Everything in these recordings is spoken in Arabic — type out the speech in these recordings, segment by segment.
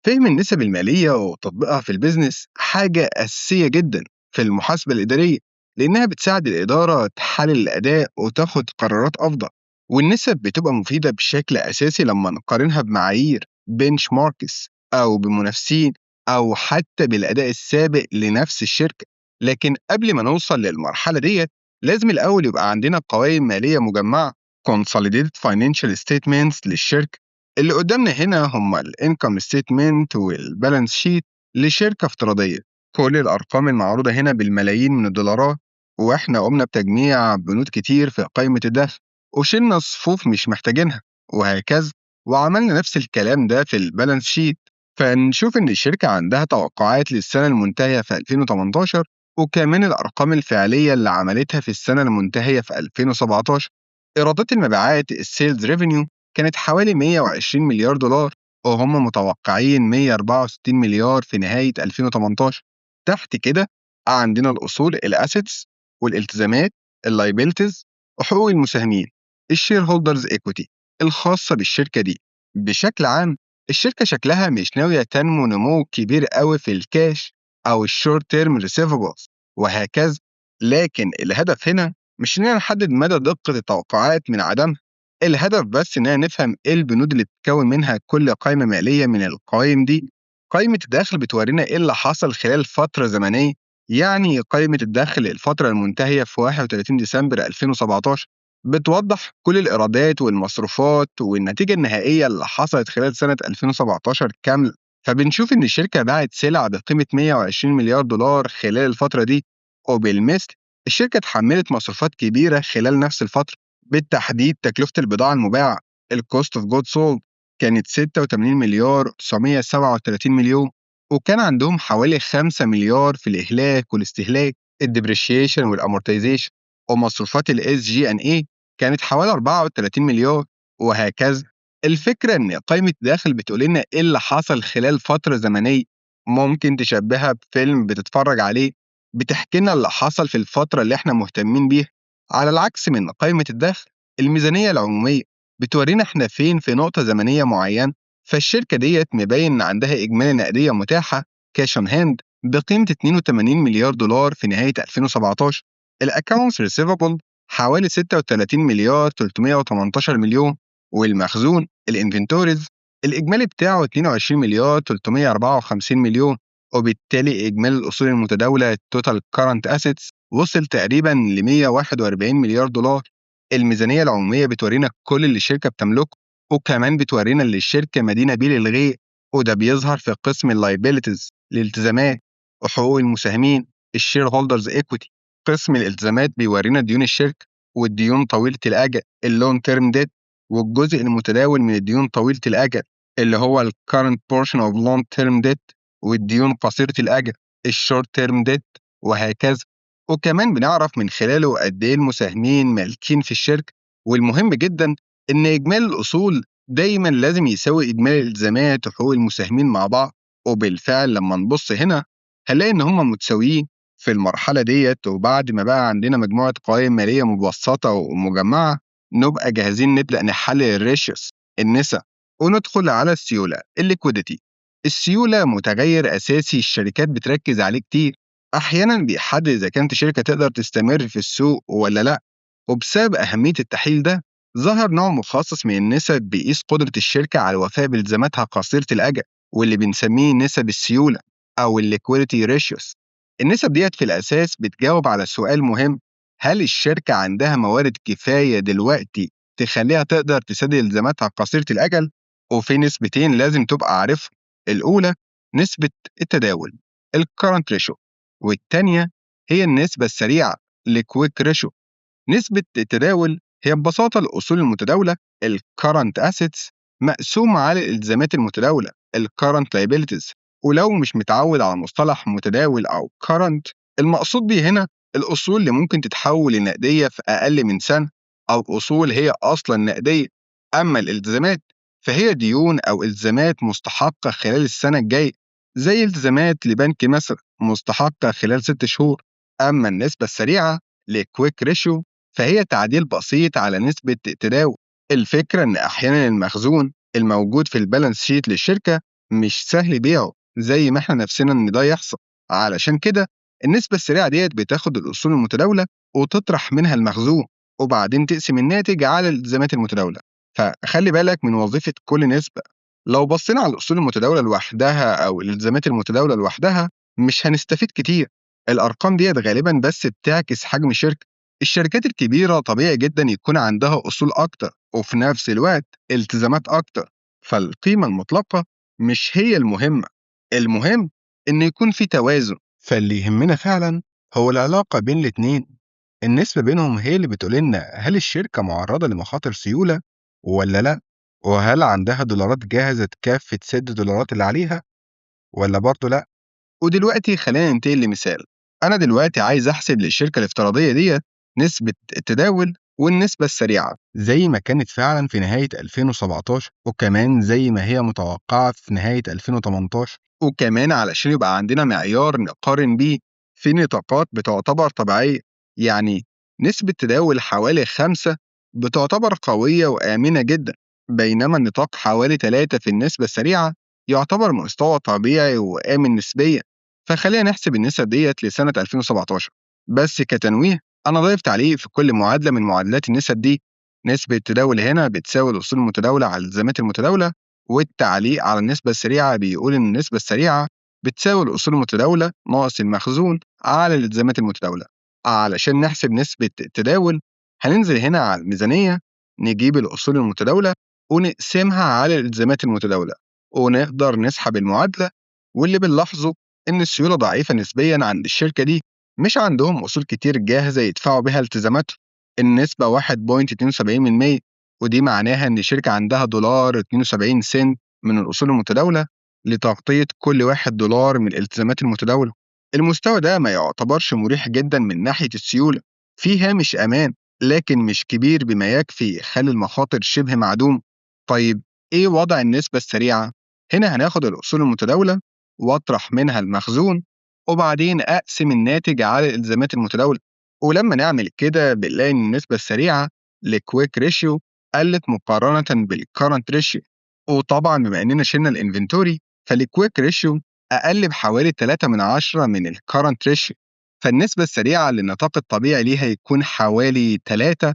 فهم النسب المالية وتطبيقها في البيزنس حاجة أساسية جدا في المحاسبة الإدارية، لأنها بتساعد الإدارة تحلل الأداء وتاخد قرارات أفضل. والنسب بتبقى مفيدة بشكل أساسي لما نقارنها بمعايير بنش ماركس أو بمنافسين أو حتى بالأداء السابق لنفس الشركة. لكن قبل ما نوصل للمرحلة ديت لازم الأول يبقى عندنا قوائم مالية مجمعة consolidated financial statements للشركة. اللي قدامنا هنا هم الانكم ستيتمنت والبالانس شيت لشركة افتراضية. كل الأرقام المعروضة هنا بالملايين من الدولارات، وإحنا قمنا بتجميع بنود كتير في قائمة الدخل وشلنا صفوف مش محتاجينها وهكذا، وعملنا نفس الكلام ده في البالانس شيت. فنشوف إن الشركة عندها توقعات للسنة المنتهية في 2018 وكمان الأرقام الفعلية اللي عملتها في السنة المنتهية في 2017. إيرادات المبيعات السيلز ريفينيو كانت حوالي 120 مليار دولار، وهم متوقعين 164 مليار في نهاية 2018. تحت كده عندنا الأصول الأسيتس والالتزامات اللايبيلتيز وحقوق المساهمين الشير هولدرز ايكويتي الخاصة بالشركة دي. بشكل عام الشركة شكلها مش ناوية تنمو نمو كبير قوي في الكاش أو الشورت تيرم ريسيفبلز وهكذا. لكن الهدف هنا مش إننا نحدد مدى دقة التوقعات من عدمها، الهدف بس إننا نفهم إيه البنود اللي بتتكون منها كل قائمة مالية من القوائم دي. قائمة الدخل بتورينا إيه اللي حصل خلال فترة زمنية، يعني قائمة الدخل الفترة المنتهية في 31 ديسمبر 2017 بتوضح كل الإيرادات والمصروفات والنتيجة النهائية اللي حصلت خلال سنة 2017 كاملة. فبنشوف إن الشركة باعت سلع بقيمة 120 مليار دولار خلال الفترة دي، وبالمثل الشركة اتحملت مصروفات كبيرة خلال نفس الفترة. بالتحديد تكلفة البضاعة المباعة الcost of goods sold كانت 86 مليار 937 مليون، وكان عندهم حوالي 5 مليار في الإهلاك والاستهلاك الdepreciation والamortization، ومصروفات الSG&A كانت حوالي 34 مليار وهكذا. الفكرة إن قائمة الدخل بتقول لنا إيه اللي حصل خلال فترة زمنية، ممكن تشبهها بفيلم بتتفرج عليه بتحكي لنا اللي حصل في الفترة اللي إحنا مهتمين بيها. على العكس من قائمة الدخل الميزانية العمومية بتورينا إحنا فين في نقطة زمنية معينة. فالشركة ديت مبين إن عندها إجمالي نقدية متاحة كاش اون هاند بقيمة 82 مليار دولار في نهاية 2017. الأكاونتس ريسيفبل حوالي 36 مليار 318 مليون، والمخزون الانفنتوريز الإجمالي بتاعه 22 مليار 354 مليون. وبالتالي إجمالي الأصول المتداولة التوتال كارنت أسيتس وصل تقريبا ل 141 مليار دولار. الميزانية العمومية بتورينا كل اللي الشركة بتملكه، وكمان بتورينا اللي الشركة مدينة بيه للغير، وده بيظهر في قسم اللايبيليتيز الالتزامات وحقوق المساهمين الشير هولدرز ايكويتي. قسم الالتزامات بيورينا ديون الشركة والديون طويلة الأجل اللون تيرم ديت، والجزء المتداول من الديون طويلة الأجل اللي هو ال current portion of long term debt، والديون قصيرة الأجل الشورت تيرم ديت وهكذا. وكمان بنعرف من خلاله قد إيه المساهمين مالكين في الشركة. والمهم جدا إن إجمالي الأصول دايما لازم يساوي إجمالي الالتزامات وحقوق المساهمين مع بعض، وبالفعل لما نبص هنا هنلاقي إن هما متساويين في المرحلة ديت. وبعد ما بقى عندنا مجموعة قوائم مالية مبسطة ومجمعة نبقى جاهزين نبدأ نحلل الريشيوس النسب وندخل على السيولة الليكويديتي. السيولة متغير أساسي الشركات بتركز عليه كتير، أحيانا بيحدد إذا كانت شركة تقدر تستمر في السوق ولا لأ. وبسبب أهمية التحليل ده ظهر نوع مخصص من النسب بيقيس قدرة الشركة على الوفاء بالتزاماتها قصيرة الأجل، واللي بنسميه نسب السيولة أو الليكويديتي ريشيوس. النسب ديت في الأساس بتجاوب على سؤال مهم: هل الشركة عندها موارد كفاية دلوقتي تخليها تقدر تسدد التزاماتها قصيرة الأجل؟ وفي نسبتين لازم تبقى عارفهم: الأولى نسبة التداول الكرنت ريشيو، والتانية هي النسبة السريعة الكويك ريشيو. نسبة التداول هي ببساطة الأصول المتداولة الكرنت أسيتس مقسومة على الالتزامات المتداولة الكرنت liabilities. ولو مش متعود على مصطلح متداول أو current، المقصود بيه هنا الأصول اللي ممكن تتحول لنقدية في أقل من سنة، أو أصول هي أصلا نقدية. أما الالتزامات فهي ديون أو التزامات مستحقة خلال السنة الجاية، زي التزامات لبنك مثلا مستحقة خلال 6 شهور. أما النسبة السريعة لكويك ريشيو فهي تعديل بسيط على نسبة التداول. الفكرة إن أحيانا المخزون الموجود في البالانس شيت للشركة مش سهل بيعه زي ما إحنا نفسنا إن ده يحصل. علشان كده النسبة السريعة ديّة بتاخد الأصول المتداولة وتطرح منها المخزون، وبعدين تقسم الناتج على الالتزامات المتداولة. فخلّي بالك من وظيفة كل نسبة. لو بصينا على الأصول المتداولة لوحدها أو الالتزامات المتداولة لوحدها مش هنستفيد كتير. الأرقام ديّة غالبًا بس بتعكس حجم الشركة. الشركات الكبيرة طبيعي جدًا يكون عندها أصول أكتر وفي نفس الوقت التزامات أكتر، فالقيمة المطلقة مش هي المهمة. المهم إن يكون في توازن. فاللي يهمنا فعلًا هو العلاقة بين الاتنين. النسبة بينهم هي اللي بتقول لنا هل الشركة معرضة لمخاطر سيولة والّا لأ، وهل عندها دولارات جاهزة تكفي تسد الدولارات اللي عليها والّا برضه لأ. ودلوقتي خلينا ننتقل لمثال. أنا دلوقتي عايز أحسب للشركة الافتراضية ديّة نسبة التداول والنسبة السريعة زي ما كانت فعلًا في نهاية 2017 وكمان زي ما هي متوقعة في نهاية 2018، وكمان علشان يبقى عندنا معيار نقارن بيه في نطاقات بتعتبر طبيعية. يعني نسبة تداول حوالي 5 بتعتبر قوية وآمنة جدًا، بينما النطاق حوالي 3 في النسبة السريعة يعتبر مستوى طبيعي وآمن نسبيًا. فخلينا نحسب النسب ديّة لسنة 2017. بس كتنويه أنا ضايف تعليق في كل معادلة من معادلات النسب دي. نسبة التداول هنا بتساوي الأصول المتداولة على الالتزامات المتداولة، والتعليق على النسبة السريعة بيقول إن النسبة السريعة بتساوي الأصول المتداولة ناقص المخزون على الالتزامات المتداولة. علشان نحسب نسبة التداول هننزل هنا على الميزانية، نجيب الأصول المتداولة ونقسمها على الالتزامات المتداولة، ونقدر نسحب المعادلة. واللي بنلاحظه إن السيولة ضعيفة نسبيًا عند الشركة دي، مش عندهم أصول كتير جاهزة يدفعوا بيها التزاماتهم. النسبة 1.72%، ودي معناها إن الشركة عندها $72 من الأصول المتداولة لتغطية كل $1 من الالتزامات المتداولة. المستوى ده ما يعتبرش مريح جدًا من ناحية السيولة، في هامش أمان لكن مش كبير بما يكفي يخلي المخاطر شبه معدومة. طيب إيه وضع النسبة السريعة؟ هنا هناخد الأصول المتداولة وأطرح منها المخزون، وبعدين أقسم الناتج على الالتزامات المتداولة. ولما نعمل كده بنلاقي إن النسبة السريعة لكويك ريشيو قلت مقارنة بالكرنت ريشيو. وطبعا بما إننا شلنا الانفنتوري فالكويك ريشيو أقل بحوالي 3 من 10 من الكرنت ريشيو. فالنسبة السريعة للنطاق الطبيعي ليها يكون حوالي 3،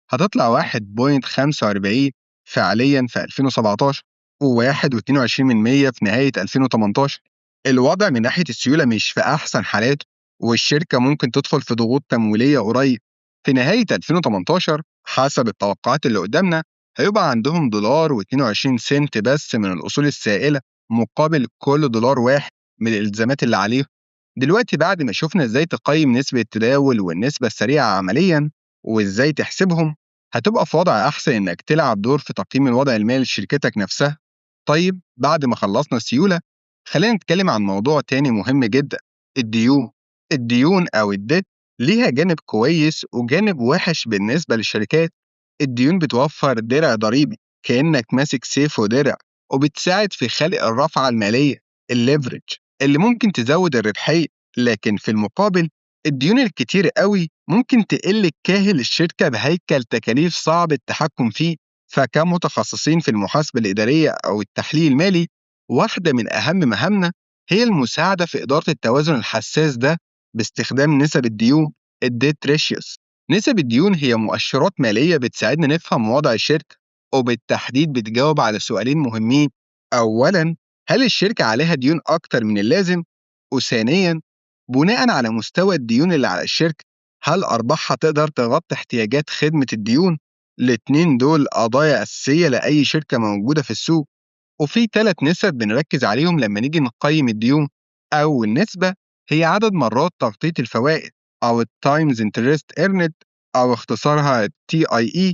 هتطلع 1.45 فعليًا في 2017 و1.22% في نهاية 2018. الوضع من ناحية السيولة مش في أحسن حالاته، والشركة ممكن تدخل في ضغوط تمويلية قريب. في نهاية 2018 حسب التوقعات اللي قدامنا هيبقى عندهم $1.22 بس من الأصول السائلة مقابل كل دولار واحد من الالتزامات اللي عليهم. دلوقتي بعد ما شفنا ازاي تقيم نسبة التداول والنسبة السريعة عمليا وازاي تحسبهم، هتبقى في وضع أحسن إنك تلعب دور في تقييم الوضع المالي لشركتك نفسها. طيب بعد ما خلصنا السيولة خلينا نتكلم عن موضوع تاني مهم جدا: الديون. الديون أو الديت ليها جانب كويس وجانب وحش بالنسبة للشركات. الديون بتوفر درع ضريبي كأنك ماسك سيف ودرع، وبتساعد في خلق الرافعة المالية الليفرج اللي ممكن تزود الربحية. لكن في المقابل الديون الكتير قوي ممكن تقل كاهل الشركة بهيكل تكاليف صعب التحكم فيه. فكمتخصصين في المحاسبة الإدارية أو التحليل المالي، واحدة من أهم مهامنا هي المساعدة في إدارة التوازن الحساس ده باستخدام نسب الديون الديت ريشيوس. نسب الديون هي مؤشرات مالية بتساعدنا نفهم وضع الشركة، وبالتحديد بتجاوب على سؤالين مهمين: أولاً هل الشركة عليها ديون أكتر من اللازم؟ وثانياً بناءً على مستوى الديون اللي على الشركة هل أرباحها تقدر تغطي احتياجات خدمة الديون؟ الاتنين دول قضايا أساسية لأي شركة موجودة في السوق. وفي 3 نسب بنركز عليهم لما نيجي نقيم الديون. أول نسبة هي عدد مرات تغطية الفوائد أو التايمز انترست ايرند أو اختصارها TIE.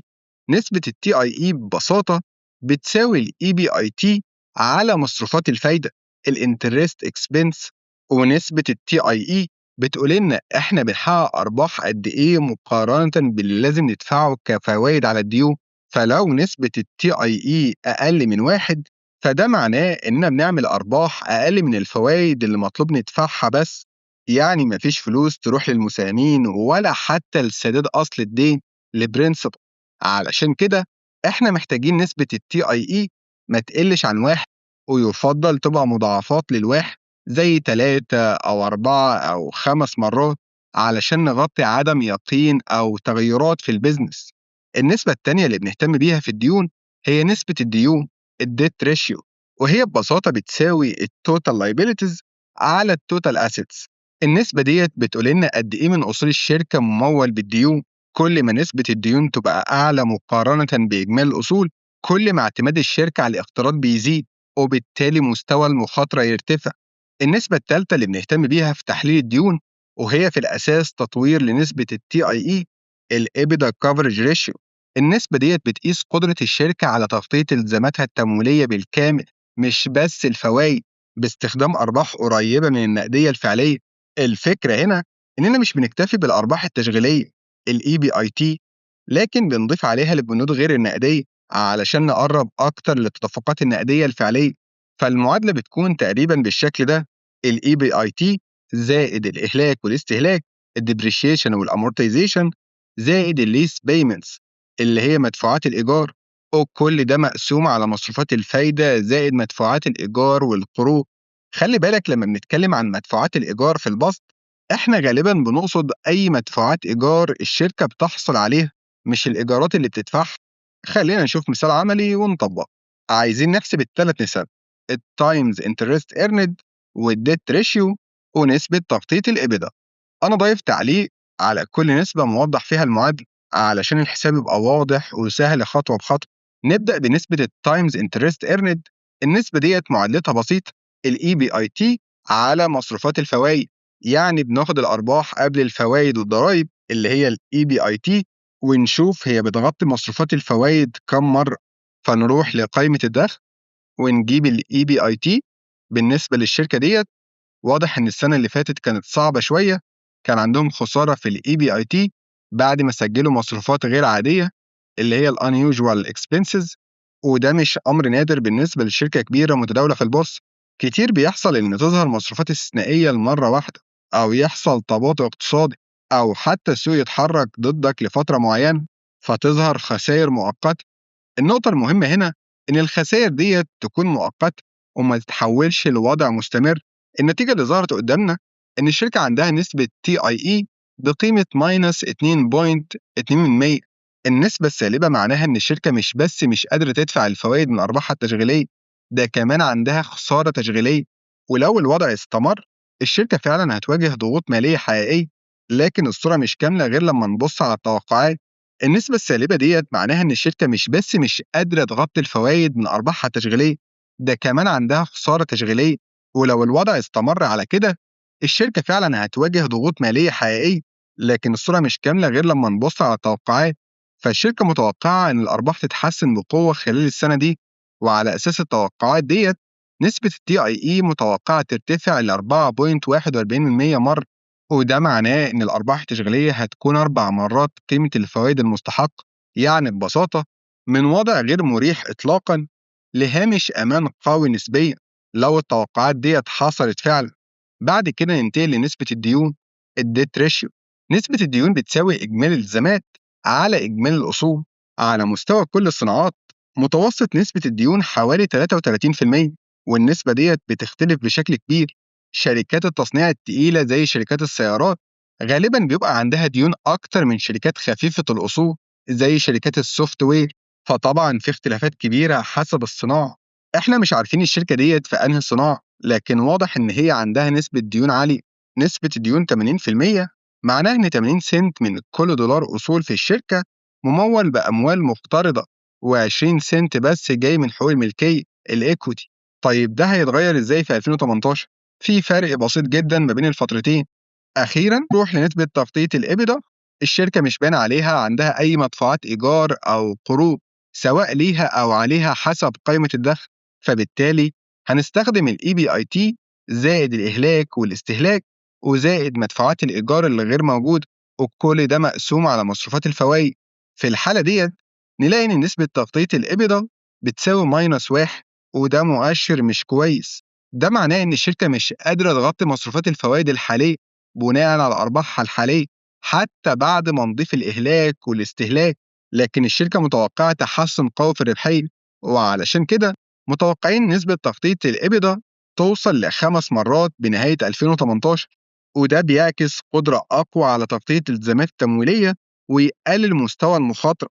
نسبة ال TIE ببساطة بتساوي ال EBIT على مصروفات الفايدة الانترست اكسبنس. ونسبة ال TIE بتقول لنا إحنا بنحقق أرباح قد إيه مقارنة باللي لازم ندفعه كفوايد على الديون. فلو نسبة ال TIE أقل من 1 فده معناه إننا بنعمل أرباح أقل من الفوايد اللي مطلوب ندفعها بس. يعني مفيش فلوس تروح للمساهمين ولا حتى لسداد أصل الدين لبرنسبل. علشان كده إحنا محتاجين نسبة ال TIE ما تقلش عن 1. ويفضل تبقى مضاعفات للواحد زي 3 أو 4 أو 5 مرات علشان نغطي عدم يقين أو تغيرات في البيزنس. النسبة التانية اللي بنهتم بيها في الديون هي نسبة الديون الديت ريشيو، وهي ببساطة بتساوي التوتال liabilities على التوتال assets. النسبة ديت بتقول لنا قد إيه من أصول الشركة ممول بالديون. كل ما نسبة الديون تبقى أعلى مقارنة بإجمالي الأصول، كل ما اعتماد الشركة على الاقتراض بيزيد، وبالتالي مستوى المخاطرة يرتفع. النسبة التالتة اللي بنهتم بيها في تحليل الديون، وهي في الأساس تطوير لنسبة TIE الإبدا كفرج ريشيو. النسبة ديت بتقيس قدرة الشركة على تغطية التزاماتها التمويلية بالكامل، مش بس الفوائد، باستخدام أرباح قريبة من النقدية الفعلية. الفكرة هنا إننا مش بنكتفي بالأرباح التشغيلية ال EBIT، لكن بنضيف عليها البنود غير النقدية علشان نقرب أكتر للتدفقات النقدية الفعلية. فالمعادلة بتكون تقريبا بالشكل ده: ال EBIT زائد الإهلاك والاستهلاك الديبريشيشن والأمورتيزيشن زائد الليس بيمنتس اللي هي مدفوعات الإيجار، وكل ده مقسوم على مصروفات الفايدة زائد مدفوعات الإيجار والقروض. خلي بالك لما بنتكلم عن مدفوعات الإيجار في البسط، إحنا غالبا بنقصد أي مدفوعات إيجار الشركة بتحصل عليها، مش الإيجارات اللي بتدفعها. خلينا نشوف مثال عملي ونطبق. عايزين نحسب الثلاث نسب: التايمز انترست ايرند والديت ريشيو ونسبة تغطية الإبدا. أنا ضايف تعليق على كل نسبة موضح فيها المعادلة علشان الحساب يبقى واضح وسهل خطوة بخطوة. نبدأ بنسبة التايمز انترست ايرند. النسبة ديت معادلتها بسيطة: الاي بي اي تي على مصروفات الفوائد. يعني بناخد الأرباح قبل الفوائد والضرائب اللي هي الاي بي اي تي، ونشوف هي بتغطي مصروفات الفوائد كم مرة. فنروح لقائمة الدخل ونجيب الاي بي اي تي بالنسبة للشركة ديت. واضح إن السنة اللي فاتت كانت صعبة شوية، كان عندهم خسارة في الEBIT بعد ما سجلوا مصروفات غير عادية اللي هي الunusual expenses، وده مش أمر نادر بالنسبة لشركة كبيرة متداولة في البورصة. كتير بيحصل إن تظهر مصروفات استثنائية لمرة واحدة، أو يحصل تباطؤ اقتصادي، أو حتى السوق يتحرك ضدك لفترة معينة فتظهر خسائر مؤقتة. النقطة المهمة هنا إن الخسائر ديّة تكون مؤقتة وما تتحولش لوضع مستمر. النتيجة اللي ظهرت قدامنا إن الشركة عندها نسبة TIE بقيمة -2.2%. النسبة السالبة معناها إن الشركة مش بس مش قادرة تدفع الفوايد من أرباحها التشغيلية، ده كمان عندها خسارة تشغيلية. ولو الوضع استمر، الشركة فعلًا هتواجه ضغوط مالية حقيقية، لكن الصورة مش كاملة غير لما نبص على التوقعات. النسبة السالبة ديّة معناها إن الشركة مش بس مش قادرة تغطي الفوايد من أرباحها التشغيلية، ده كمان عندها خسارة تشغيلية. ولو الوضع استمر على كده، الشركة فعلًا هتواجه ضغوط مالية حقيقية، لكن الصورة مش كاملة غير لمّا نبُص على التوقعات. فالشركة متوقعة إن الأرباح تتحسن بقوة خلال السنة دي، وعلى أساس التوقعات ديّة نسبة الTIE متوقعة ترتفع ل4.41% مرة، وده معناه إن الأرباح التشغيلية هتكون 4 مرات قيمة الفوائد المستحقة. يعني ببساطة، من وضع غير مريح إطلاقًا لهامش أمان قوي نسبيًا لو التوقعات ديّة حصلت فعلًا. بعد كده ننتقل لنسبة الديون الdebt ratio. نسبة الديون بتساوي إجمالي الالتزامات على إجمالي الأصول على مستوى كل الصناعات. متوسط نسبة الديون حوالي 33%، والنسبة ديّة بتختلف بشكل كبير. شركات التصنيع التقيلة زي شركات السيارات غالبًا بيبقى عندها ديون أكتر من شركات خفيفة الأصول زي شركات السوفت وير. فطبعًا في اختلافات كبيرة حسب الصناعة. إحنا مش عارفين الشركة ديّة في أنهي صناعة، لكن واضح إن هي عندها نسبة ديون عالية. نسبة الديون 80% معناها إن 80 سنت من كل دولار أصول في الشركة ممول بأموال مقترضة، و20 سنت بس جاي من حقوق الملكية الequity. طيب ده هيتغير إزاي في 2018؟ في فرق بسيط جدًا ما بين الفترتين. أخيرًا نروح لنسبة تغطية الإبدا. الشركة مش باين عليها عندها أي مدفوعات إيجار أو قروض سواء ليها أو عليها حسب قائمة الدخل، فبالتالي هنستخدم الEBIT زائد الإهلاك والاستهلاك وزائد مدفوعات الإيجار اللي غير موجودة، وكل ده مقسوم على مصروفات الفوايد. في الحالة ديّة نلاقي إن نسبة تغطية الإبدا بتساوي -1، وده مؤشر مش كويس. ده معناه إن الشركة مش قادرة تغطي مصروفات الفوايد الحالية بناءً على أرباحها الحالية حتى بعد ما نضيف الإهلاك والاستهلاك. لكن الشركة متوقعة تحسن قوي في الربحية، وعلشان كده متوقعين نسبة تغطية الإبدا توصل ل5 مرات بنهاية 2018، وده بيعكس قدرة أقوى على تغطية الالتزامات التمويلية ويقلل مستوى المخاطرة.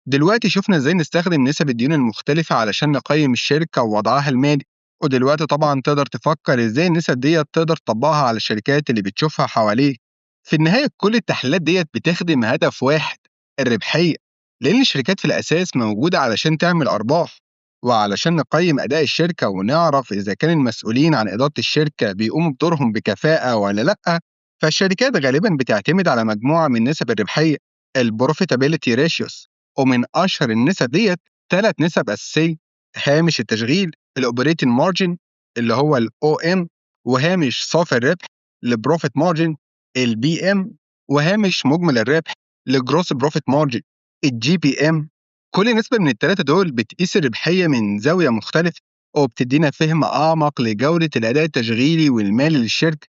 دلوقتي شفنا إزاي نستخدم نسب الديون المختلفة علشان نقيم الشركة ووضعها المالي، ودلوقتي طبعا تقدر تفكر إزاي النسب ديت تقدر تطبقها على الشركات اللي بتشوفها حواليك. في النهاية كل التحليلات ديت بتخدم هدف واحد: الربحية، لأن الشركات في الأساس موجودة علشان تعمل أرباح. وعلشان نقيم أداء الشركة ونعرف إذا كان المسؤولين عن إدارة الشركة بيقوموا بدورهم بكفاءة ولا لأ، فالشركات غالبا بتعتمد على مجموعة من نسب الربحية، البروفيتابيلتي ريشيوس. ومن أشهر النسب ديت 3 نسب أساسية: هامش التشغيل الأوبريتنج مارجن اللي هو الأو إم، وهامش صافي الربح البروفيت مارجن البي إم، وهامش مجمل الربح الجروس بروفيت مارجن الجي بي إم. كل نسبة من التلاتة دول بتقيس الربحية من زاوية مختلفة، وبتدينا فهم أعمق لجودة الأداء التشغيلي والمالي للشركة.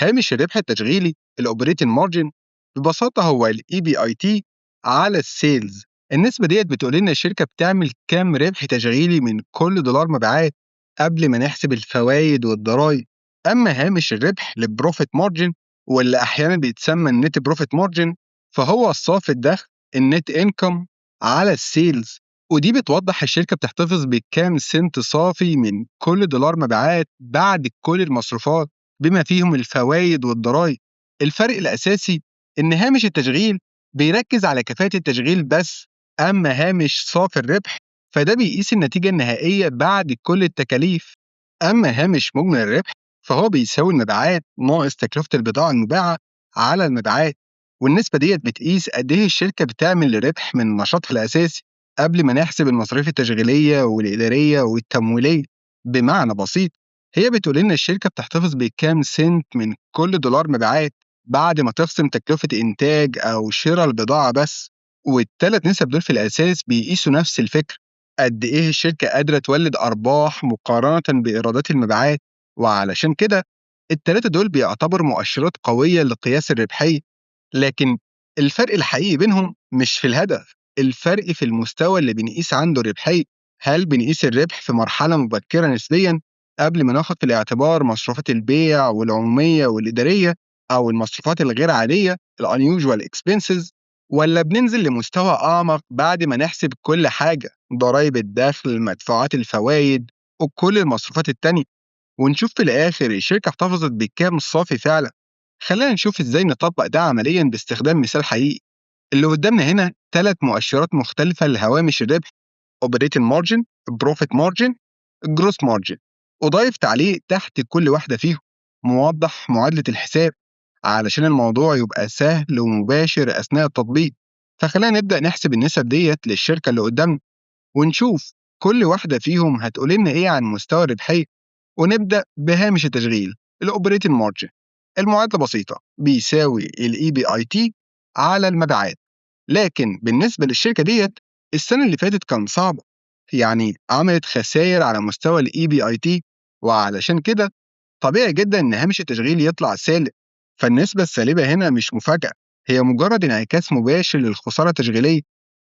هامش الربح التشغيلي الأوبريتنج مارجن ببساطة هو الاي بي اي تي على السيلز. النسبة ديت بتقول لنا الشركة بتعمل كام ربح تشغيلي من كل دولار مبيعات قبل ما نحسب الفوائد والضرائب. أما هامش الربح للبروفيت مارجن، واللي أحيانا بيتسمى النت بروفيت مارجن، فهو الصافي الدخل النت انكم على السيلز. ودي بتوضح الشركة بتحتفظ بكام سنت صافي من كل دولار مبيعات بعد كل المصروفات بما فيهم الفوائد والضرائب. الفرق الأساسي إن هامش التشغيل بيركز على كفاءة التشغيل بس، أما هامش صافي الربح فده بيقيس النتيجة النهائية بعد كل التكاليف. أما هامش مجمل الربح فهو بيساوي المبيعات ناقص تكلفة البضاعة المباعة على المبيعات، والنسبة ديت بتقيس قد إيه الشركة بتعمل ربح من نشاطها الأساسي قبل ما نحسب المصاريف التشغيلية والإدارية والتمويلية. بمعنى بسيط، هي بتقول لنا الشركة بتحتفظ بكام سنت من كل دولار مبيعات بعد ما تخصم تكلفة إنتاج أو شراء البضاعة بس. والتلات نسب دول في الأساس بيقيسوا نفس الفكرة: قد إيه الشركة قادرة تولد أرباح مقارنة بإيرادات المبيعات. وعلشان كده التلاتة دول بيعتبروا مؤشرات قوية لقياس الربحية. لكن الفرق الحقيقي بينهم مش في الهدف، الفرق في المستوى اللي بنقيس عنده الربحية. هل بنقيس الربح في مرحلة مبكرة نسبيا قبل ما ناخد في الاعتبار مصروفات البيع والعمومية والإدارية أو المصروفات الغير عادية ال unusual expenses، ولا بننزل لمستوى أعمق بعد ما نحسب كل حاجة: ضرائب الدخل مدفوعات الفوائد وكل المصروفات التانية، ونشوف في الآخر الشركة احتفظت بكام صافي فعلا؟ خلينا نشوف إزاي نطبق ده عمليا باستخدام مثال حقيقي. اللي قدامنا هنا 3 مؤشرات مختلفة لهوامش الربح: operating margin، profit margin، gross margin. وضايف تعليق تحت كل واحدة فيهم موضح معادلة الحساب علشان الموضوع يبقى سهل ومباشر أثناء التطبيق. فخلينا نبدأ نحسب النسب ديت للشركة اللي قدامنا، ونشوف كل واحدة فيهم هتقول لنا إيه عن مستوى الربحية. ونبدأ بهامش التشغيل الأوبريتنج مارجن. المعادلة بسيطة: بيساوي الاي بي اي تي على المبيعات. لكن بالنسبة للشركة ديت السنة اللي فاتت كان صعبة، يعني عملت خسائر على مستوى الاي بي اي تي، وعلشان كده طبيعي جدا ان هامش التشغيل يطلع سالب. فالنسبة السالبة هنا مش مفاجأة، هي مجرد انعكاس مباشر للخسارة التشغيلية.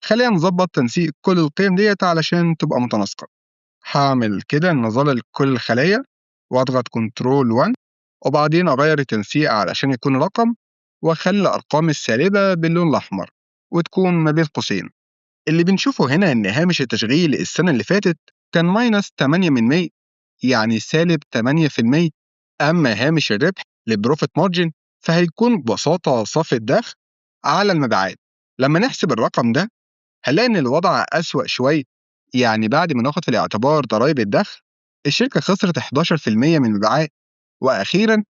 خلينا نظبط تنسيق كل القيم ديت علشان تبقى متناسقة. هعمل كده ان اظلل كل الخلايا واضغط كنترول 1، وبعدين اغير التنسيق علشان يكون رقم، واخلي الارقام السالبة باللون الاحمر وتكون ما بين قوسين. اللي بنشوفه هنا ان هامش التشغيل السنة اللي فاتت كان ماينس 8%، يعني سالب 8%. اما هامش الربح للبروفيت مارجن فهيكون ببساطة صافي الدخل على المبيعات. لما نحسب الرقم ده هنلاقي إن الوضع أسوأ شوية، يعني بعد ما ناخد في الاعتبار ضرايب الدخل الشركة خسرت 11% من المبيعات. وأخيرا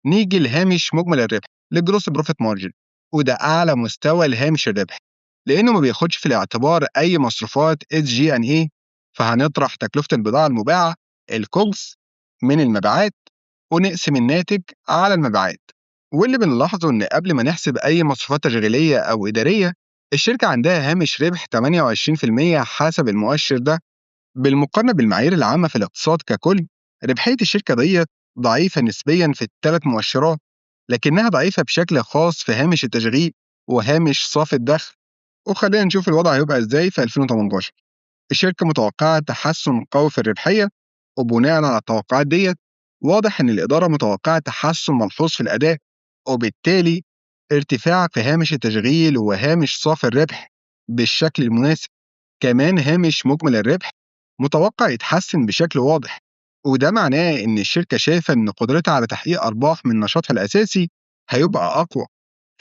نيجي لهامش مجمل الربح للجروس بروفيت مارجن، وده أعلى مستوى لهامش الربح لأنه ما بياخدش في الاعتبار أي مصروفات اس جي ان اي. فهنطرح تكلفة البضاعة المباعة الكوجز من المبيعات ونقسم الناتج على المبيعات. واللي بنلاحظه إن قبل ما نحسب أي مصروفات تشغيلية أو إدارية الشركة عندها هامش ربح 28% حسب المؤشر ده. بالمقارنة بالمعايير العامة في الاقتصاد ككل، ربحية الشركة ديت ضعيفة نسبيا في ال3 مؤشرات، لكنها ضعيفة بشكل خاص في هامش التشغيل وهامش صافي الدخل. وخلينا نشوف الوضع هيبقى ازاي في 2018. الشركة متوقعة تحسن قوي في الربحية، وبناء على التوقعات ديت واضح إن الإدارة متوقعة تحسن ملحوظ في الأداء، وبالتالي ارتفاع في هامش التشغيل وهامش صافي الربح بالشكل المناسب. كمان هامش مجمل الربح متوقع يتحسن بشكل واضح، وده معناه إن الشركة شايفة إن قدرتها على تحقيق أرباح من نشاطها الأساسي هيبقى أقوى.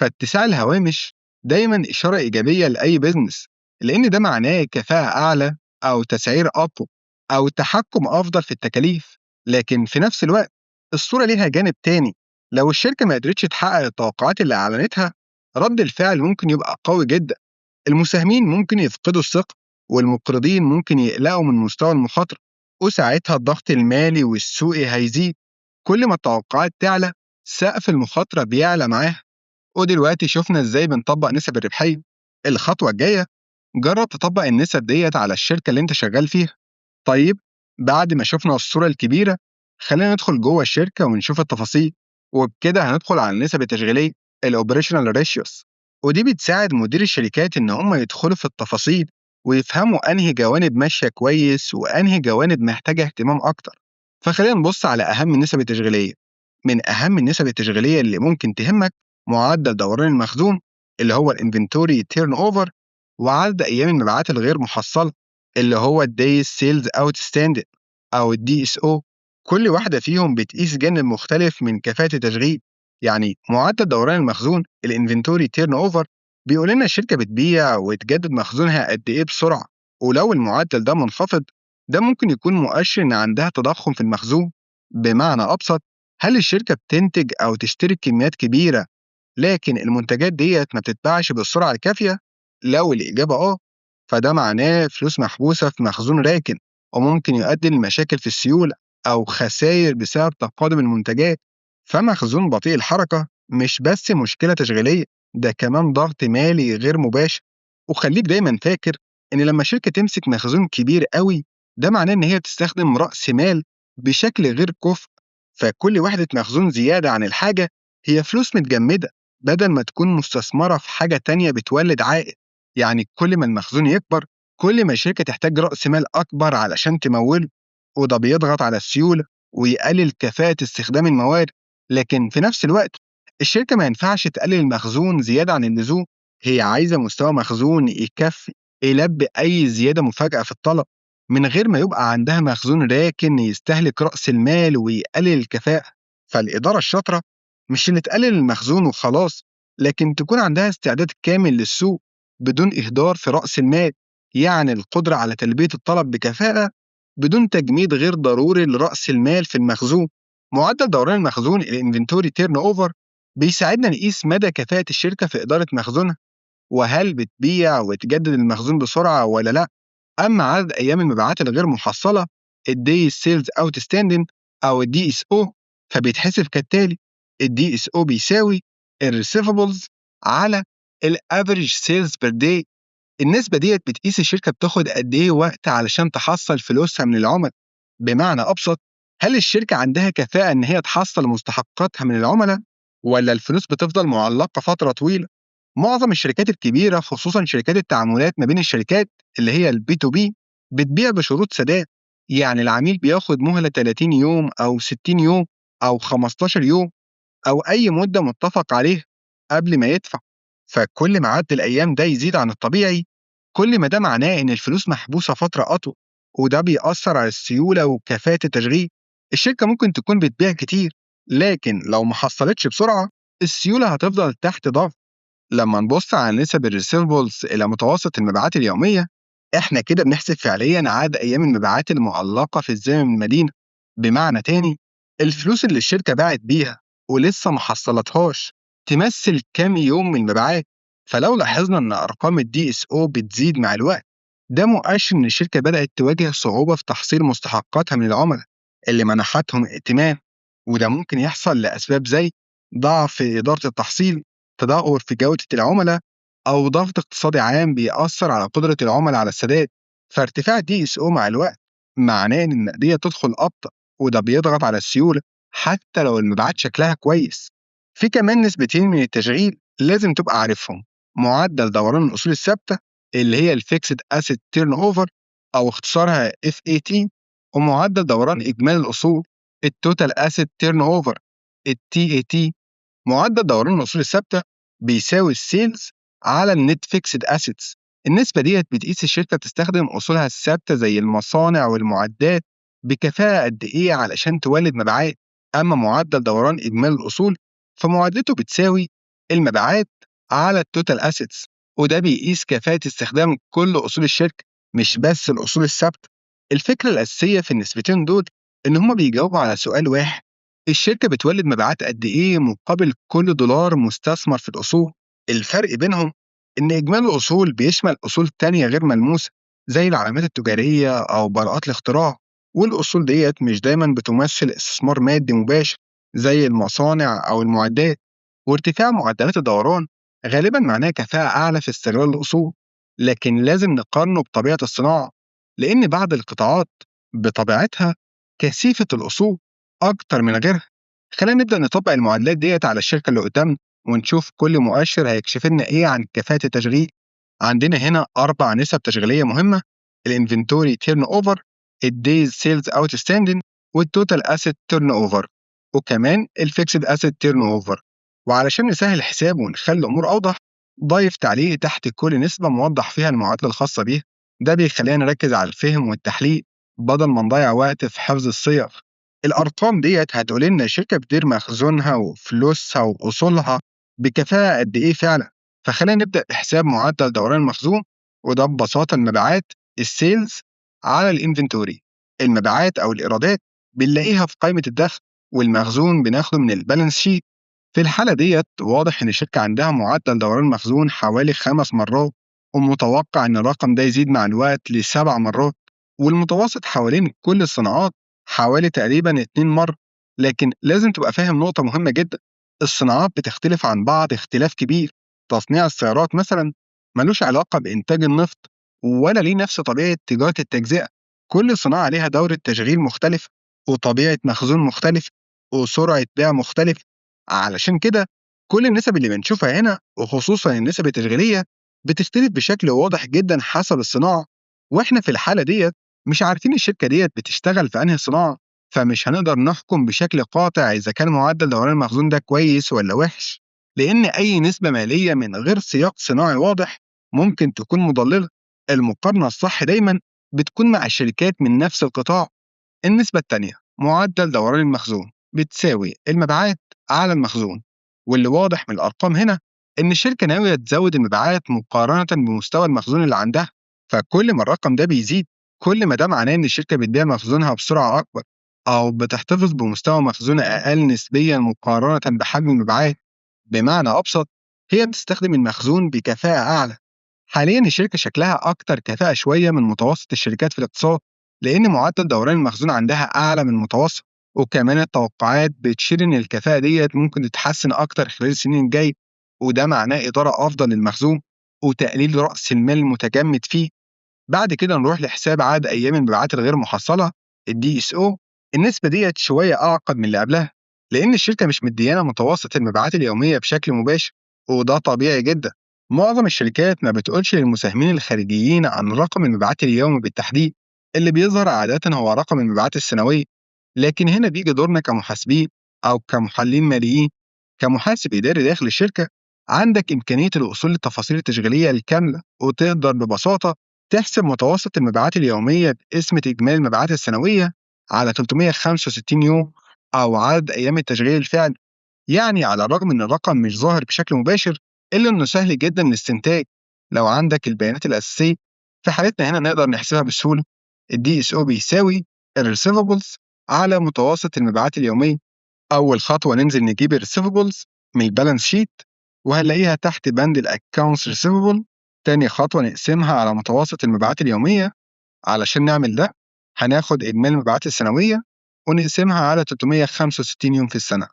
فاتساع الهوامش دايما إشارة إيجابية لأي بزنس، لأن ده معناه كفاءة أعلى أو تسعير أقوى أو تحكم أفضل في التكاليف. لكن في نفس الوقت الصورة ليها جانب تاني، لو الشركة ما قدرتش تحقق التوقعات اللي أعلنتها رد الفعل ممكن يبقى قوي جدا. المساهمين ممكن يفقدوا الثقة، والمقرضين ممكن يقلقوا من مستوى المخاطرة، وساعتها الضغط المالي والسوقي هيزيد. كل ما التوقعات تعلى سقف المخاطرة بيعلى معاها. ودلوقتي شفنا ازاي بنطبق نسب الربحية. الخطوة الجاية جرب تطبق النسب ديت على الشركة اللي انت شغال فيها. طيب، بعد ما شفنا الصورة الكبيرة خلينا ندخل جوه الشركة ونشوف التفاصيل، وبكده هندخل على النسب التشغيلية الاوبريشنال ريشيوس. ودي بتساعد مدير الشركات ان هم يدخلوا في التفاصيل ويفهموا انهي جوانب ماشية كويس وانهي جوانب محتاجة اهتمام اكتر. فخلينا نبص على اهم النسب التشغيلية. من اهم النسب التشغيلية اللي ممكن تهمك معدل دوران المخزون اللي هو الانفنتوري تيرن اوفر، وعدد ايام المبيعات الغير محصلة اللي هو الدايز سيلز اوتستاندنج او الدي اس او. كل واحدة فيهم بتقيس جانب مختلف من كفاءة التشغيل. يعني معدل دوران المخزون الانفنتوري تيرن اوفر بيقول لنا الشركة بتبيع وتجدد مخزونها قد ايه بسرعة، ولو المعدل ده منخفض ده ممكن يكون مؤشر ان عندها تضخم في المخزون. بمعنى ابسط، هل الشركة بتنتج او تشتري كميات كبيرة لكن المنتجات ديّة ما بتتباعش بالسرعة الكافية؟ لو الإجابة فده معناه فلوس محبوسة في مخزون راكن، وممكن يؤدي لمشاكل في السيولة أو خساير بسبب تقادم المنتجات. فمخزون بطيء الحركة مش بس مشكلة تشغيلية، ده كمان ضغط مالي غير مباشر. وخليك دايمًا فاكر إن لما شركة تمسك مخزون كبير أوي ده معناه إن هي بتستخدم رأس مال بشكل غير كفء. فكل وحدة مخزون زيادة عن الحاجة هي فلوس متجمدة بدل ما تكون مستثمرة في حاجة تانية بتولد عائد. يعني كل ما المخزون يكبر كل ما الشركة تحتاج رأس مال أكبر علشان تموله، وده بيضغط على السيولة ويقلل كفاءة استخدام الموارد. لكن في نفس الوقت الشركة ما ينفعش تقلل المخزون زيادة عن اللزوم، هي عايزة مستوى مخزون يكفي يلبي أي زيادة مفاجأة في الطلب من غير ما يبقى عندها مخزون راكن يستهلك رأس المال ويقلل الكفاءة. فالإدارة الشاطرة مش إن تقلل المخزون وخلاص، لكن تكون عندها استعداد كامل للسوق بدون إهدار في رأس المال. يعني القدرة على تلبية الطلب بكفاءة بدون تجميد غير ضروري لرأس المال في المخزون. معدل دوران المخزون الانفنتوري تيرن اوفر بيساعدنا نقيس مدى كفاءة الشركة في إدارة مخزونها، وهل بتبيع وتجدد المخزون بسرعة ولا لأ. أما عدد أيام المبيعات الغير محصلة الدي سيلز اوتستاندنج أو الدي اس او فبيتحسب كالتالي: الدي اس او بيساوي الريسيفبلز على الافريج سيلز بير داي. النسبة ديت بتقيس الشركة بتاخد قد إيه وقت علشان تحصل فلوسها من العملاء. بمعنى أبسط، هل الشركة عندها كفاءة إن هي تحصل مستحقاتها من العملاء ولا الفلوس بتفضل معلقة فترة طويلة؟ معظم الشركات الكبيرة خصوصا شركات التعاملات ما بين الشركات اللي هي البي تو بي بتبيع بشروط سداد. يعني العميل بياخد مهلة 30 يوم أو 60 يوم أو 15 يوم أو أي مدة متفق عليها قبل ما يدفع. فكل ما عدد الأيام ده يزيد عن الطبيعي كل ما ده معناه إن الفلوس محبوسة فترة أطول، وده بيأثر على السيولة وكفاءة التشغيل. الشركة ممكن تكون بتبيع كتير لكن لو ما حصلتش بسرعة السيولة هتفضل تحت ضغط. لما نبص على نسب الريسيفبلز إلى متوسط المبيعات اليومية إحنا كده بنحسب فعليا عدد أيام المبيعات المعلقة في الزمن المدينة. بمعنى تاني، الفلوس اللي الشركة باعت بيها ولسه ما حصلتهاش تمثل كام يوم من المبيعات. فلو لاحظنا إن أرقام الدي اس او بتزيد مع الوقت ده مؤشر إن الشركة بدأت تواجه صعوبة في تحصيل مستحقاتها من العملاء اللي منحتهم ائتمان. وده ممكن يحصل لأسباب زي ضعف في إدارة التحصيل، تدهور في جودة العملاء، أو ضغط اقتصادي عام بيأثر على قدرة العملاء على السداد. فارتفاع الدي اس او مع الوقت معناه إن النقدية تدخل أبطأ، وده بيضغط على السيولة حتى لو المبيعات شكلها كويس. في كمان نسبتين من التشغيل لازم تبقى عارفهم: معدل دوران الأصول الثابتة اللي هي الفيكسد اسيت تيرن اوفر أو اختصارها FAT، ومعدل دوران إجمالي الأصول الTotal Asset Turnover الTAT. معدل دوران الأصول الثابتة بيساوي السيلز على النت فيكسد أسيتس. النسبة ديت بتقيس الشركة بتستخدم أصولها الثابتة زي المصانع والمعدات بكفاءة قد إيه علشان تولد مبيعات. أما معدل دوران إجمالي الأصول فمعادلته بتساوي المبيعات على التوتال أسيتس، وده بيقيس كفاءة استخدام كل أصول الشركة مش بس الأصول الثابتة. الفكرة الأساسية في النسبتين دول إن هما بيجاوبوا على سؤال واحد: الشركة بتولد مبيعات قد إيه مقابل كل دولار مستثمر في الأصول. الفرق بينهم إن إجمالي الأصول بيشمل أصول تانية غير ملموسة زي العلامات التجارية أو براءات الاختراع، والأصول ديت مش دايما بتمثل استثمار مادي مباشر زي المصانع أو المعدات. وارتفاع معدلات الدوران غالبا معناه كفاءة أعلى في استغلال الأصول، لكن لازم نقارنه بطبيعة الصناعة، لأن بعض القطاعات بطبيعتها كثيفة الأصول أكتر من غيرها. خلينا نبدأ نطبق المعادلات ديت على الشركة اللي قدامنا ونشوف كل مؤشر هيكشف لنا إيه عن كفاءة التشغيل. عندنا هنا 4 نسب تشغيلية مهمة: الانفنتوري تيرن اوفر، الدايز سيلز اوتستاندنج، والتوتال اسيت تيرن اوفر، وكمان الفيكسد اسيت تيرن اوفر. وعلشان نسهل الحساب ونخلي الامور اوضح، ضايف تعليق تحت كل نسبة موضح فيها المعادلة الخاصة بيها. ده بيخلينا نركز على الفهم والتحليل بدل ما نضيع وقت في حفظ الصيغ. الارقام ديت هتقول لنا الشركة بتدير مخزونها وفلوسها واصولها بكفاءة قد ايه فعلا. فخلينا نبدأ بحساب معدل دوران المخزون، وده ببساطة المبيعات السيلز على الانفنتوري. المبيعات أو الإيرادات بنلاقيها في قائمة الدخل، والمخزون بناخده من البالانس شيت. في الحالة ديت واضح إن الشركة عندها معدل دوران مخزون حوالي 5 مرات، ومتوقع إن الرقم ده يزيد مع الوقت ل7 مرات، والمتوسط حوالين كل الصناعات حوالي تقريبا 2 مرة. لكن لازم تبقى فاهم نقطة مهمة جدا: الصناعات بتختلف عن بعض اختلاف كبير. تصنيع السيارات مثلا ملوش علاقة بإنتاج النفط ولا ليه نفس طبيعة تجارة التجزئة. كل صناعة ليها دورة تشغيل مختلف وطبيعة مخزون مختلف وسرعة بيع مختلف. علشان كده كل النسب اللي بنشوفها هنا وخصوصا النسب التشغيلية بتختلف بشكل واضح جدا حسب الصناعة. واحنا في الحالة ديت مش عارفين الشركة ديت بتشتغل في أنهي صناعة، فمش هنقدر نحكم بشكل قاطع إذا كان معدل دوران المخزون ده كويس ولا وحش، لأن أي نسبة مالية من غير سياق صناعي واضح ممكن تكون مضللة. المقارنة الصح دايما بتكون مع الشركات من نفس القطاع. النسبة التانية معدل دوران المخزون بتساوي المبيعات على المخزون، واللي واضح من الأرقام هنا إن الشركة ناوية تزود المبيعات مقارنة بمستوى المخزون اللي عندها. فكل ما الرقم ده بيزيد كل ما ده معناه إن الشركة بتبيع مخزونها بسرعة أكبر أو بتحتفظ بمستوى مخزون أقل نسبيا مقارنة بحجم المبيعات. بمعنى أبسط، هي بتستخدم المخزون بكفاءة أعلى. حاليا الشركة شكلها أكتر كفاءة شوية من متوسط الشركات في الاقتصاد، لأن معدل دوران المخزون عندها أعلى من المتوسط. وكمان التوقعات بتشير إن الكفاءة ديت ممكن تتحسن أكتر خلال السنين الجاية، وده معناه إدارة أفضل للمخزون وتقليل رأس المال المتجمد فيه. بعد كده نروح لحساب عدد أيام المبيعات الغير محصلة الDSO. النسبة ديت شوية أعقد من اللي قبلها، لأن الشركة مش مديانا متوسط المبيعات اليومية بشكل مباشر، وده طبيعي جدا. معظم الشركات ما بتقولش للمساهمين الخارجيين عن رقم المبيعات اليومي بالتحديد، اللي بيظهر عادة هو رقم المبيعات السنوية. لكن هنا بيجي دورنا كمحاسبين أو كمحللين ماليين. كمحاسب إداري داخل الشركة عندك إمكانية الوصول للتفاصيل التشغيلية الكاملة، وتقدر ببساطة تحسب متوسط المبيعات اليومية بقسمة إجمالي المبيعات السنوية على 365 يوم أو عدد أيام التشغيل الفعلي. يعني على الرغم إن الرقم مش ظاهر بشكل مباشر إلا إنه سهل جدا الاستنتاج لو عندك البيانات الأساسية. في حالتنا هنا نقدر نحسبها بسهولة: الDSO بيساوي الريسيفبلز على متوسط المبيعات اليومية. أول خطوة ننزل نجيب الريسيفبلز من البالانس شيت، وهنلاقيها تحت بند الأكونتس ريسيفبل. تاني خطوة نقسمها على متوسط المبيعات اليومية. علشان نعمل ده هناخد إجمالي المبيعات السنوية ونقسمها على 365 يوم في السنة.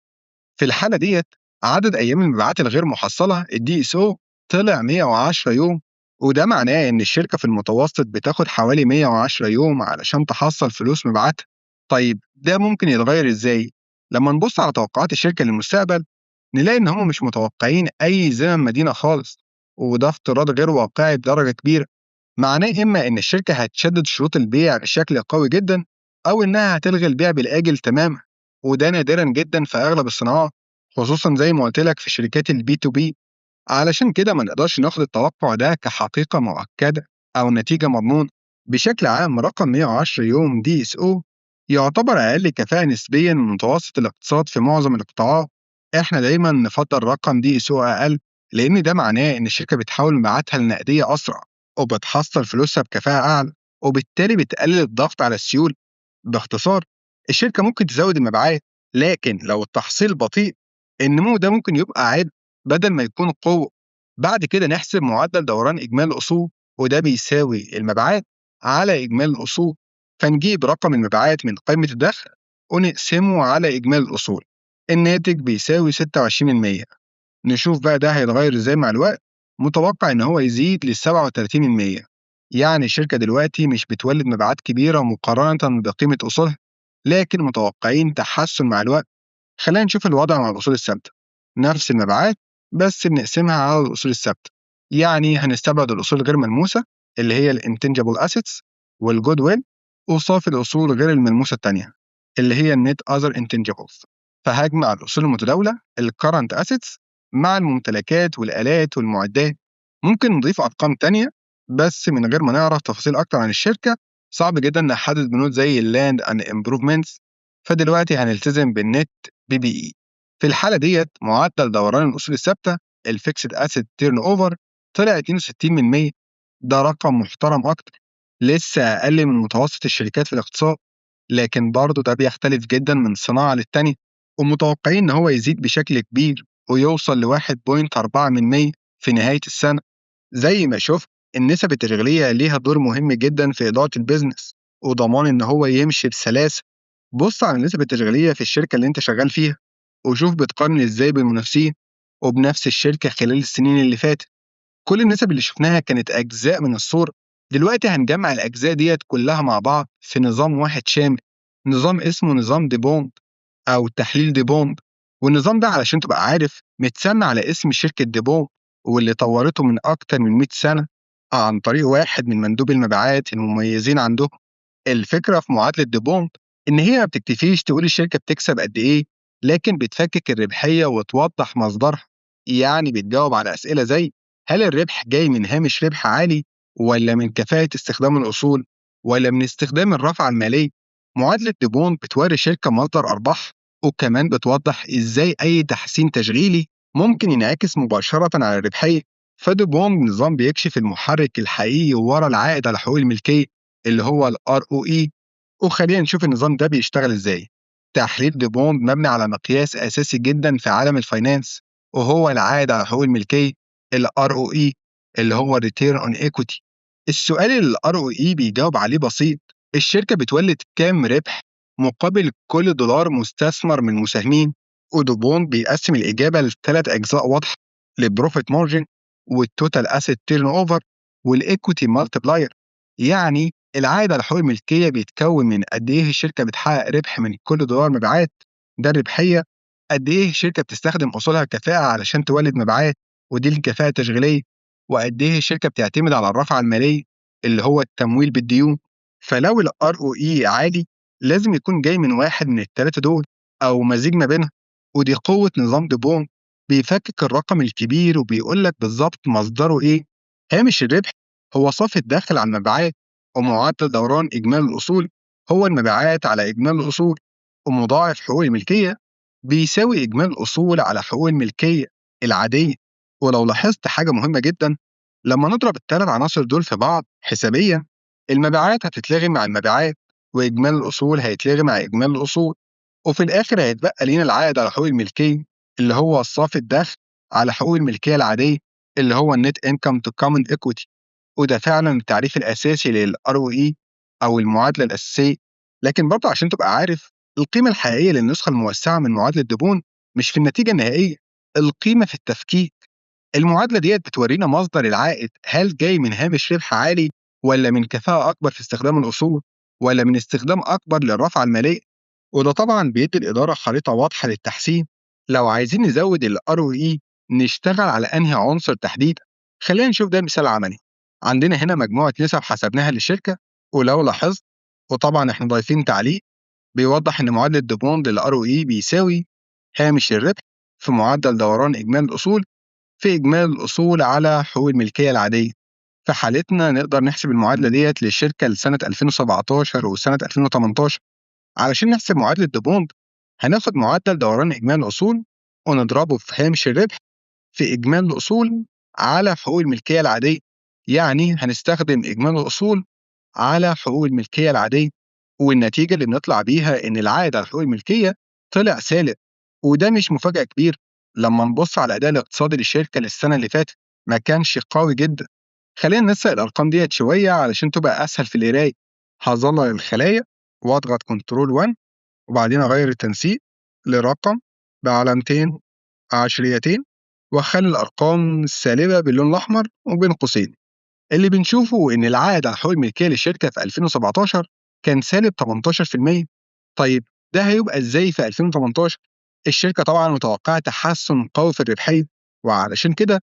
في الحالة ديت عدد أيام المبيعات الغير محصلة الDSO طلع 110 يوم، وده معناه إن الشركة في المتوسط بتاخد حوالي 110 يوم علشان تحصل فلوس مبيعاتها. طيب ده ممكن يتغير إزاي؟ لما نبص على توقعات الشركة للمستقبل نلاقي إن هم مش متوقعين أي زمن مدينة خالص، وده افتراض غير واقعي بدرجة كبيرة. معناه إما إن الشركة هتشدد شروط البيع بشكل قوي جدا، أو إنها هتلغي البيع بالآجل تماما، وده نادرا جدا في أغلب الصناعات، خصوصا زي ما قلت لك في شركات البي تو بي. علشان كده ما نقدرش ناخد التوقع ده كحقيقة مؤكدة أو نتيجة مضمونة. بشكل عام رقم 110 يوم دي اس او يعتبر أقل كفاءة نسبيا من متوسط الاقتصاد في معظم القطاعات. احنا دايما نفضل رقم دي اس او أقل، لأن ده معناه إن الشركة بتحاول مبيعاتها النقدية أسرع، وبتحصل فلوسها بكفاءة أعلى، وبالتالي بتقلل الضغط على السيولة. باختصار، الشركة ممكن تزود المبيعات، لكن لو التحصيل بطيء النمو ده ممكن يبقى عبء بدل ما يكون قوة. بعد كده نحسب معدل دوران إجمالي الأصول، وده بيساوي المبيعات على إجمالي الأصول. فنجيب رقم المبيعات من قائمة الدخل ونقسمه على إجمالي الأصول، الناتج بيساوي 26%. نشوف بقى ده هيتغير إزاي مع الوقت. متوقع إن هو يزيد ل 37%. يعني الشركة دلوقتي مش بتولد مبيعات كبيرة مقارنة بقيمة أصولها، لكن متوقعين تحسن مع الوقت. خلينا نشوف الوضع مع الأصول الثابتة. نفس المبيعات بس بنقسمها على الأصول الثابتة. يعني هنستبعد الأصول الغير ملموسة اللي هي الانتنجبل assets والجود ويل، وصافي الأصول غير الملموسة التانية اللي هي النت أذر intangibles. فهجمع الأصول المتداولة الكرنت assets مع الممتلكات والآلات والمعدات. ممكن نضيف أرقام تانية، بس من غير ما نعرف تفاصيل أكتر عن الشركة صعب جدا نحدد بنود زي اللاند أند improvements. فدلوقتي هنلتزم بالنت بي بي إي. في الحالة ديت معدل دوران الأصول الثابتة الفيكسد أسيت تيرن أوفر طلع 62%. ده رقم محترم أكتر، لسه أقل من متوسط الشركات في الاقتصاد، لكن برضه ده بيختلف جدا من صناعة للتانية. ومتوقعين إن هو يزيد بشكل كبير ويوصل ل 1.4% في نهاية السنة. زي ما شفت، النسب التشغيلية ليها دور مهم جدا في إدارة البيزنس وضمان إن هو يمشي بسلاسة. بص على النسب التشغيلية في الشركة اللي أنت شغال فيها، وشوف بتقارن إزاي بالمنافسين وبنفس الشركة خلال السنين اللي فاتت. كل النسب اللي شفناها كانت أجزاء من الصورة. دلوقتي هنجمع الأجزاء ديت كلها مع بعض في نظام واحد شامل، نظام اسمه نظام ديبونت أو تحليل ديبونت. والنظام ده علشان تبقى عارف متسمى على اسم شركة ديبونت، واللي طورته من أكتر من 100 سنة عن طريق واحد من مندوبي المبيعات المميزين عندهم. الفكرة في معادلة ديبونت إن هي ما بتكتفيش تقول الشركة بتكسب قد إيه، لكن بتفكك الربحية وتوضح مصدرها. يعني بتجاوب على أسئلة زي: هل الربح جاي من هامش ربح عالي، ولا من كفاءة استخدام الأصول، ولا من استخدام الرافعة المالية؟ معادلة ديبونت بتوري شركة مصدر أرباح، وكمان بتوضح إزاي أي تحسين تشغيلي ممكن ينعكس مباشرة على الربحية. فديبونت نظام بيكشف المحرك الحقيقي ورا العائد على حقوق الملكية اللي هو ال ROE. وخلينا نشوف النظام ده بيشتغل إزاي. تحليل ديبونت مبني على مقياس أساسي جدا في عالم الفاينانس، وهو العائد على حقوق الملكية ال ROE اللي هو Return on Equity. السؤال اللي ال ROE بيجاوب عليه بسيط: الشركة بتولد كام ربح مقابل كل دولار مستثمر من المساهمين؟ ودوبونت بيقسم الإجابة لثلاث أجزاء واضحة: البروفيت مارجن، والتوتال أسيت تيرن أوفر، والإيكويتي مالتبلاير. يعني العائد على حقوق الملكية بيتكون من قد إيه الشركة بتحقق ربح من كل دولار مبيعات، ده الربحية. قد إيه الشركة بتستخدم أصولها كفاءة علشان تولد مبيعات، ودي الكفاءة التشغيلية. وقد إيه الشركة بتعتمد على الرافعة المالية اللي هو التمويل بالديون. فلو ال ROE عالي لازم يكون جاي من واحد من التلاتة دول، أو مزيج ما بينهم. ودي قوة نظام ديبون، بيفكك الرقم الكبير وبيقول لك بالظبط مصدره إيه. هامش الربح هو صافي الدخل على المبيعات، ومعدل دوران إجمالي الأصول هو المبيعات على إجمالي الأصول، ومضاعف حقوق الملكية بيساوي إجمالي الأصول على حقوق الملكية العادية. ولو لاحظت حاجة مهمة جدا، لما نضرب الثلاث عناصر دول في بعض حسابيا، المبيعات هتتلغي مع المبيعات، وإجمالي الأصول هيتلغي مع إجمالي الأصول، وفي الآخر هيتبقى لينا العائد على حقوق الملكية اللي هو صافي الدخل على حقوق الملكية العادية اللي هو النت انكم تو كومن equity. وده فعلا التعريف الأساسي لل ROE أو المعادلة الأساسية. لكن برضه عشان تبقى عارف، القيمة الحقيقية للنسخة الموسعة من معادلة ديبون مش في النتيجة النهائية، القيمة في التفكيك. المعادلة ديّة بتورّينا مصدر العائد، هل جاي من هامش ربح عالي، والّا من كفاءة أكبر في استخدام الأصول، والّا من استخدام أكبر للرافعة المالية؟ وده طبعًا بيدّي الإدارة خريطة واضحة للتحسين. لو عايزين نزوّد الROE نشتغل على أنهي عنصر تحديدًا؟ خلّينا نشوف ده مثال عملي. عندنا هنا مجموعة نسب حسبناها للشركة، ولو لاحظت وطبعًا إحنا ضايفين تعليق بيوضح إن معادلة دوبونت للROE بيساوي هامش الربح في معدل دوران إجمالي الأصول في إجمالي الأصول على حقوق الملكية العادية. في حالتنا نقدر نحسب المعادلة ديّة للشركة لسنة 2017 وسنة 2018. علشان نحسب معادلة دوبونت هناخد معدل دوران إجمالي الأصول ونضربه في هامش الربح في إجمالي الأصول على حقوق الملكية العادية. يعني هنستخدم إجمالي الأصول على حقوق الملكية العادية، والنتيجة اللي بنطلع بيها إن العائد على حقوق الملكية طلع سالب. وده مش مفاجأة كبيرة لما نبص على الأداء الاقتصادي للشركة للسنة اللي فاتت، ما كانش قوي جدا. خلينا ننسق الأرقام ديت شوية علشان تبقى أسهل في القراية. هظلل الخلايا وأضغط كنترول 1 وبعدين أغير التنسيق لرقم بعلامتين عشريتين وأخلي الأرقام السالبة باللون الأحمر وبين قوسين. اللي بنشوفه إن العائد على حقوق الملكية للشركة في 2017 كان سالب 18%. طيب ده هيبقى إزاي في 2018؟ الشركة طبعا متوقعة تحسن قوي في الربحية، وعلشان كده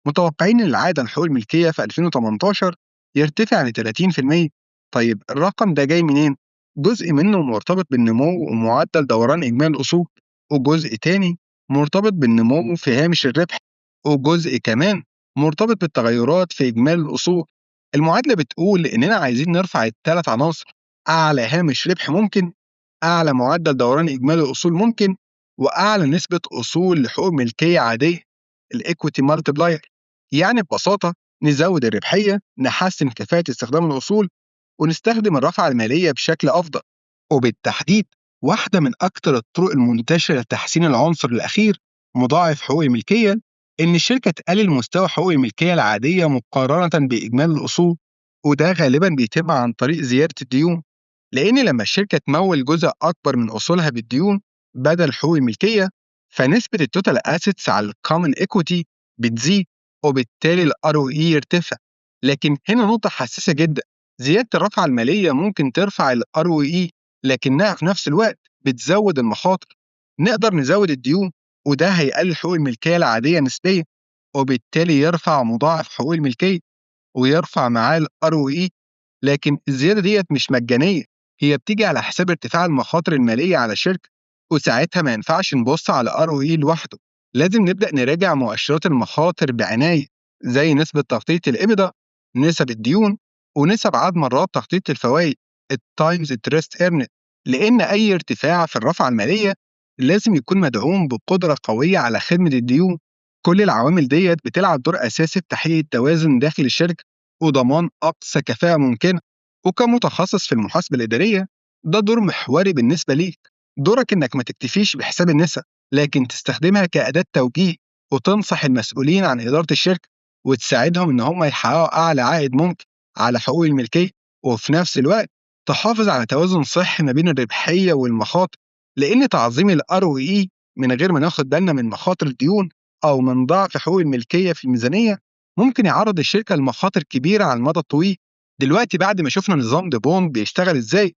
متوقعين إن العائد على حقوق الملكية في 2018 يرتفع ل 30%. طيب الرقم ده جاي منين؟ جزء منه مرتبط بالنمو ومعدل دوران إجمالي الأصول، وجزء تاني مرتبط بالنمو في هامش الربح، وجزء كمان مرتبط بالتغيرات في إجمالي الأصول. المعادلة بتقول إننا عايزين نرفع الثلاث عناصر: أعلى هامش ربح ممكن، أعلى معدل دوران إجمالي الأصول ممكن، وأعلى نسبة أصول لحقوق ملكية عادية، الإيكويتي مالتبلاير. يعني ببساطة نزود الربحية، نحسن كفاءة استخدام الأصول، ونستخدم الرافعة المالية بشكل أفضل. وبالتحديد واحدة من أكثر الطرق المنتشرة لتحسين العنصر الأخير مضاعف حقوق الملكية إن الشركة تقلل مستوى حقوق الملكية العادية مقارنة بإجمالي الأصول، وده غالبا بيتم عن طريق زيادة الديون. لأن لما الشركة تمول جزء أكبر من أصولها بالديون بدل حقوق الملكية، فنسبة التوتال أسيتس على الكومن إيكويتي بتزيد، وبالتالي الROE يرتفع. لكن هنا نقطة حساسة جدا: زيادة الرافعة المالية ممكن ترفع الROE، لكنها في نفس الوقت بتزود المخاطر. نقدر نزود الديون وده هيقلل حقوق الملكية العادية نسبيا، وبالتالي يرفع مضاعف حقوق الملكية ويرفع معاه الROE. لكن الزيادة ديت مش مجانية، هي بتيجي على حساب ارتفاع المخاطر المالية على الشركة، وساعتها ما ينفعش نبص على ROE لوحده. لازم نبدأ نراجع مؤشرات المخاطر بعناية، زي نسبة تغطية الإبدا، نسب الديون، ونسب عدد مرات تغطية الفوائد، التايمز انترست ايرنت. لأن أي ارتفاع في الرافعة المالية لازم يكون مدعوم بقدرة قوية على خدمة الديون. كل العوامل ديت بتلعب دور أساسي في تحقيق التوازن داخل الشركة وضمان أقصى كفاءة ممكنة. وكمتخصص في المحاسبة الإدارية ده دور محوري بالنسبة ليك. دورك إنك ما تكتفيش بحساب النسب، لكن تستخدمها كأداة توجيه وتنصح المسؤولين عن إدارة الشركة، وتساعدهم إن هم يحققوا أعلى عائد ممكن على حقوق الملكية، وفي نفس الوقت تحافظ على توازن صحي ما بين الربحية والمخاطر. لأن تعظيم ال ROE من غير ما ناخد بالنا من مخاطر الديون أو من ضعف حقوق الملكية في الميزانية ممكن يعرض الشركة لمخاطر كبيرة على المدى الطويل. دلوقتي بعد ما شفنا نظام ديبون بيشتغل إزاي،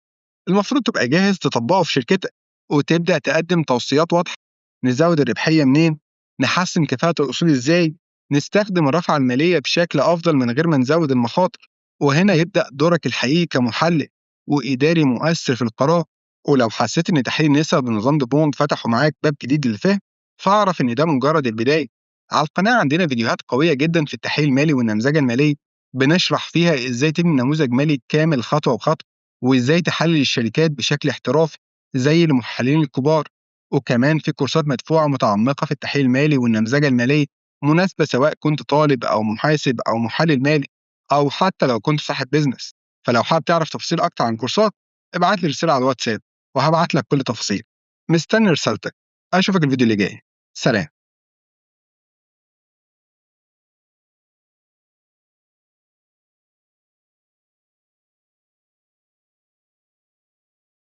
المفروض تبقى جاهز تطبقه في شركتك وتبدأ تقدم توصيات واضحة: نزود الربحية منين، نحسن كفاءة الأصول إزاي، نستخدم الرافعة المالية بشكل أفضل من غير ما نزود المخاطر. وهنا يبدأ دورك الحقيقي كمحلل وإداري مؤثر في القرار. ولو حسيت إن تحليل النسب ونظام ديبون فتحوا معاك باب جديد للفهم، فاعرف إن ده مجرد البداية. على القناة عندنا فيديوهات قوية جدا في التحليل المالي والنمذجة المالية، بنشرح فيها إزاي تبني نموذج مالي كامل خطوة بخطوة، وإزاي تحلل الشركات بشكل احترافي زي المحللين الكبار. وكمان في كورسات مدفوعة متعمقة في التحليل المالي والنمذجة المالية، مناسبة سواء كنت طالب أو محاسب أو محلل مالي، أو حتى لو كنت صاحب بيزنس. فلو حابب تعرف تفاصيل أكتر عن كورسات ابعت لي رسالة على الواتساب وهبعت لك كل تفاصيل. مستني رسالتك. أشوفك الفيديو اللي جاي. سلام.